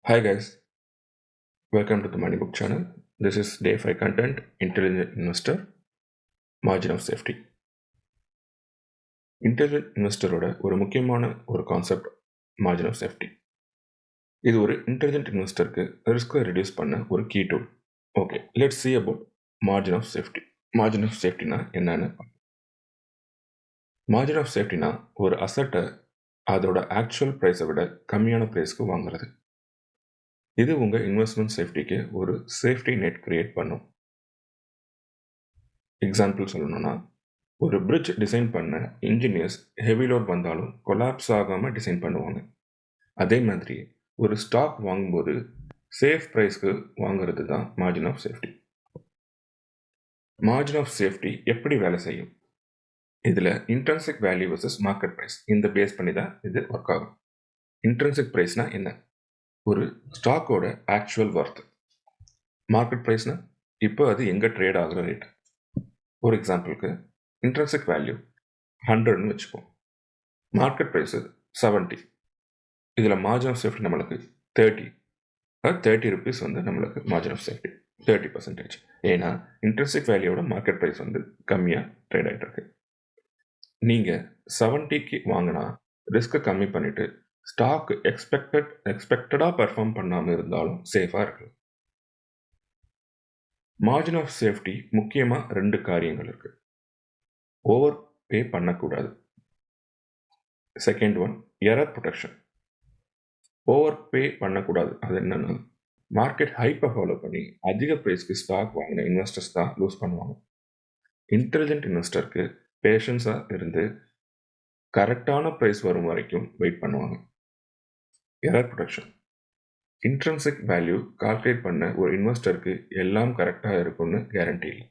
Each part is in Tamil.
Hi guys, welcome to the Money Book channel. This is Day 5 content, Intelligent Investor, Margin of Safety. Intelligent Investor ஒரு முக்கியமான ஒரு கான்செப்ட் மார்ஜின் ஆஃப் சேஃப்டி. இது ஒரு இன்டெலிஜென்ட் இன்வெஸ்டருக்கு ரிஸ்கை ரெடியூஸ் பண்ண ஒரு key tool. Okay, let's see about margin of safety. Margin of சேஃப்டினா என்னன்னு? மார்ஜின் ஆஃப் சேஃப்டினா ஒரு அசட்டை அதோட ஆக்சுவல் ப்ரைஸை விட கம்மியான ப்ரைஸ்க்கு வாங்குறது. இது உங்கள் இன்வெஸ்ட்மெண்ட் சேஃப்டிக்கு ஒரு சேஃப்டி நெட் கிரியேட் பண்ணும். எக்ஸாம்பிள் சொல்லணும்னா, ஒரு பிரிட்ஜ் டிசைன் பண்ண இன்ஜினியர்ஸ் ஹெவி லோட் வந்தாலும் கொலாப்ஸ் ஆகாமல் டிசைன் பண்ணுவாங்க. அதே மாதிரி ஒரு ஸ்டாக் வாங்கும்போது சேஃப் ப்ரைஸ்க்கு வாங்குறது தான் margin of safety. Margin of safety எப்படி வேலை செய்யும்? இதில் intrinsic value versus market price இந்த பேஸ் பண்ணி தான் இது ஒர்க் ஆகும். இன்ட்ரின்சிக் ப்ரைஸ்னா என்ன? ஒரு ஸ்டாக்கோட ஆக்சுவல் ஒர்த். மார்க்கெட் ப்ரைஸ்னா இப்போ அது எங்கே ட்ரேட் ஆகுற ரேட். ஒரு எக்ஸாம்பிளுக்கு இன்ட்ரின்சிக் வேல்யூ 100ன்னு வச்சுப்போம், மார்க்கெட் ப்ரைஸு 70. இதில் மார்ஜின் ஆஃப் சேஃப்டி நம்மளுக்கு 30 rupees வந்து நம்மளுக்கு மார்ஜின் ஆஃப் சேஃப்டி 30%. ஏன்னா இன்ட்ரின்சிக் வேல்யூவோட மார்க்கெட் ப்ரைஸ் வந்து கம்மியாக ட்ரேட் ஆகிட்டு இருக்கு. நீங்கள் 70க்கு வாங்கினா ரிஸ்க்கை கம்மி பண்ணிவிட்டு ஸ்டாக் எக்ஸ்பெக்டடாக பெர்ஃபார்ம் பண்ணாமல் இருந்தாலும் சேஃபாக இருக்கு. மார்ஜின் ஆஃப் சேஃப்டி முக்கியமாக 2 காரியங்கள் இருக்குது. ஓவர் பே பண்ணக்கூடாது. Second one, error protection. Over pay பண்ணக்கூடாது. அது என்னென்னா, மார்க்கெட் ஹைப்பை ஃபாலோ பண்ணி அதிக ப்ரைஸ்க்கு ஸ்டாக் வாங்கின இன்வெஸ்டர்ஸ் தான் லூஸ் பண்ணுவாங்க. இன்டெலிஜென்ட் இன்வெஸ்டருக்கு பேஷன்ஸாக இருந்து கரெக்டான ப்ரைஸ் வரும் வரைக்கும் வெயிட் பண்ணுவாங்க. Error protection. Intrinsic value calculate பண்ண ஒரு இன்வெஸ்டருக்கு எல்லாம் கரெக்டாக இருக்கும்னு கேரண்டி இல்லை.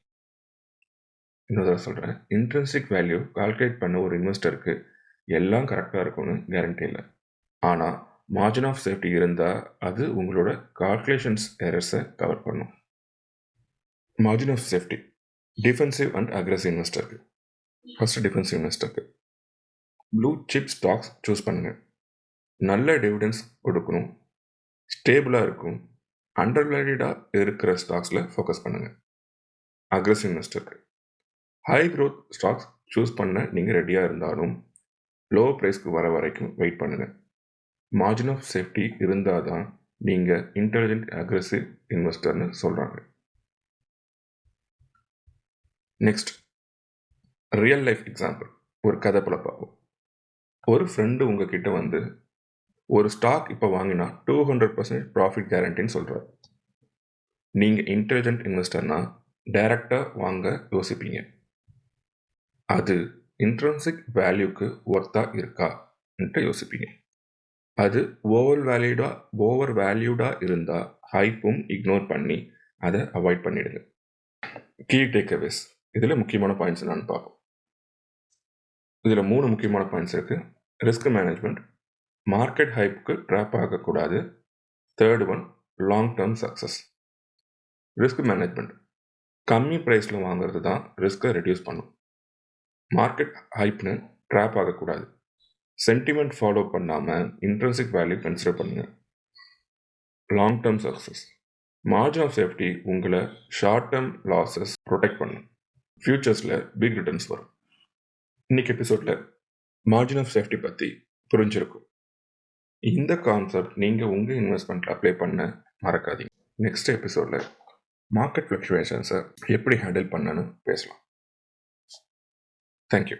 இன்னொரு சொல்கிறேன், இன்ட்ரின்சிக் வேல்யூ கால்குலேட் பண்ண ஒரு இன்வெஸ்டருக்கு எல்லாம் கரெக்டாக இருக்கும்னு கேரண்டி இல்லை. ஆனால் மார்ஜின் ஆஃப் சேஃப்டி இருந்தால் அது உங்களோட கால்குலேஷன்ஸ் எரர்ஸை கவர் பண்ணும். Margin of safety defensive and aggressive இன்வெஸ்டருக்கு. ஃபஸ்ட்டு டிஃபென்சிவ் இன்வெஸ்டருக்கு ப்ளூ சிப் ஸ்டாக்ஸ் சூஸ் பண்ணுங்கள். நல்ல டிவிடெண்ட்ஸ் கொடுக்கணும், ஸ்டேபிளாக இருக்கும், அண்டர்வேல்யூடாக இருக்கிற ஸ்டாக்ஸில் ஃபோக்கஸ் பண்ணுங்கள். அக்ரெசிவ் இன்வெஸ்டருக்கு ஹை க்ரோத் ஸ்டாக்ஸ் சூஸ் பண்ண நீங்கள் ரெடியாக இருந்தாலும் லோ ப்ரைஸ்க்கு வர வரைக்கும் வெயிட் பண்ணுங்கள். மார்ஜின் ஆஃப் சேஃப்டி இருந்தால் தான் நீங்கள் இன்டெலிஜென்ட் அக்ரெசிவ் இன்வெஸ்டர்னு சொல்கிறாங்க. Next, real life example. ஒரு கதை போல பார்ப்போம். ஒரு ஃப்ரெண்டு உங்ககிட்ட வந்து ஒரு ஸ்டாக் இப்போ வாங்கினா 200% ப்ராஃபிட் கேரண்டின்னு சொல்கிறார். நீங்கள் இன்டெலிஜென்ட் இன்வெஸ்டர்னா டைரெக்டாக வாங்க யோசிப்பீங்க. அது இன்ட்ரின்சிக் வேல்யூக்கு ஒர்த்தாக இருக்கான்ட்டு யோசிப்பீங்க. அது ஓவர் வேல்யூடாக இருந்தால் ஹைப்பும் இக்னோர் பண்ணி அதை அவாய்ட் பண்ணிடுங்க. Key takeaways. இதில் முக்கியமான பாயிண்ட்ஸ் என்னன்னு பார்ப்போம். இதில் 3 முக்கியமான பாயிண்ட்ஸ் இருக்குது. ரிஸ்க் மேனேஜ்மெண்ட், மார்க்கெட் ஹைப்புக்கு ட்ராப் ஆகக்கூடாது. Third one, long term success. Risk management, கம்மி ப்ரைஸில் வாங்குறது தான் ரிஸ்க்கை ரெடியூஸ் பண்ணும். மார்க்கெட் ஹைப்னு ட்ராப் ஆகக்கூடாது. சென்டிமெண்ட் ஃபாலோ பண்ணாமல் இன்ட்ரின்சிக் வேல்யூ கன்சிடர் பண்ணுங்கள். Long term success, margin of safety உங்களை ஷார்ட் டேர்ம் லாஸஸ் ப்ரொடெக்ட் பண்ணும். ஃபியூச்சர்ஸில் பிக் ரிட்டர்ன்ஸ் வரும். இன்னைக்கு எபிசோடில் மார்ஜின் ஆஃப் சேஃப்டி பற்றி புரிஞ்சிருக்கும். இந்த கான்செப்ட் நீங்கள் உங்கள் இன்வெஸ்ட்மெண்ட்டில் அப்ளை பண்ண மறக்காதீங்க. நெக்ஸ்ட் எபிசோடில் மார்க்கெட் ஃப்ளக்சுவேஷன்ஸை எப்படி ஹேண்டில் பண்ணணும்னு பேசலாம். தேங்க்யூ.